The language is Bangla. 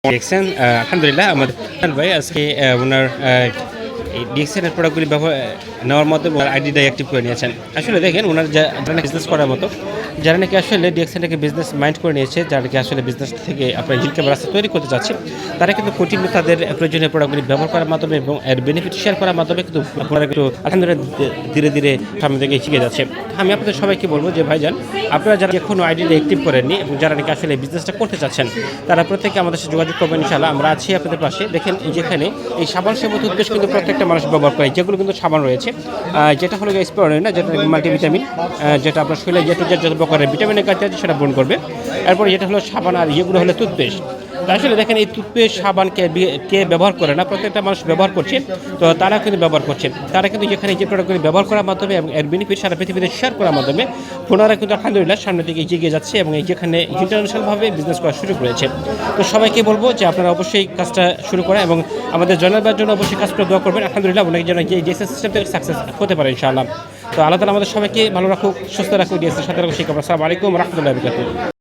দেখছেন আলহামদুলিল্লাহ আমাদের ভাই আজকে ওনার এই ডিএক্সএনের প্রোডাক্টগুলি ব্যবহার নেওয়ার মতো আইডিটা অ্যাক্টিভ করে নিয়েছেন। আসলে দেখেন ওনার যারা বিজনেস করার মতো যারা নাকি আসলে ডিএক্সএনটাকে বিজনেস মাইন্ড করে নিয়েছে, যারা নাকি আসলে বিজনেস থেকে আপনার ইনকাম রাস্তা তৈরি করতে চাচ্ছে, তারা কিন্তু কন্টিনিউ তাদের প্রয়োজনীয় প্রোডাক্টগুলি ব্যবহার করার মাধ্যমে এবং এর বেনিফিট শেয়ার করার মাধ্যমে কিন্তু আপনারা একটু আলহামদুলিল্লাহ ধীরে ধীরে সামনে থেকে শিখে যাচ্ছে। আমি আপনাদের সবাইকে বলবো যে ভাইজান, আপনারা যারা এখনও আইডিটা অ্যাক্টিভ করেননি এবং যারা নাকি আসলে বিজনেসটা করতে চাচ্ছেন, তারা প্রত্যেকে আমাদের সাথে যোগাযোগ করবেন ইনশাআল্লাহ। আমরা আছি আপনাদের পাশে। দেখেন যেখানে এই সাবান সেবা টুথপেস্ট কিন্তু প্রত্যেকটা মানুষ ব্যবহার করে, যেগুলো কিন্তু সাবান রয়েছে, যেটা হলো স্পোরোলিনা, যেটা মাল্টিভিটামিন, যেটা আপনার শরীরে যত প্রকারের ভিটামিনের কাজ আছে সেটা পূরণ করবে। এরপরে যেটা হলো সাবান, আর এগুলো হলো টুথপেস্ট। আসলে দেখেন এই টুথপেস্ট সাবান কে ব্যবহার করে না, প্রত্যেকটা মানুষ ব্যবহার করছে। তো তারা কিন্তু ব্যবহার করছে, তারা কিন্তু যেখানে যে প্রোডাক্টগুলি ব্যবহার করার মাধ্যমে এবং এর বেনিফিট সারা পৃথিবীতে শেয়ার করার মাধ্যমে ওনারা কিন্তু আলহামদুলিল্লাহ সামনের দিকে এগিয়ে যাচ্ছে এবং এই যেখানে ইন্টারন্যাশনালভাবে বিজনেস করা শুরু করেছে। তো সবাইকে বলবো যে আপনারা অবশ্যই কাজটা শুরু করেন এবং আমাদের জনগণের জন্য অবশ্যই কাজটা দোয়া করবেন। আলহামদুলিল্লাহ অনেক জন যে ডিএসএস সিস্টেম থেকে সাকসেস হতে পারে ইনশাআল্লাহ। তো আল্লাহ তাআলা আমাদের সবাইকে ভালো রাখুক, সুস্থ রাখুক, ডিএসএস সাথে রাখুক। সেই কামনা। আসসালামু আলাইকুম ওয়া রাহমাতুল্লাহি ওয়া বারাকাতুহু।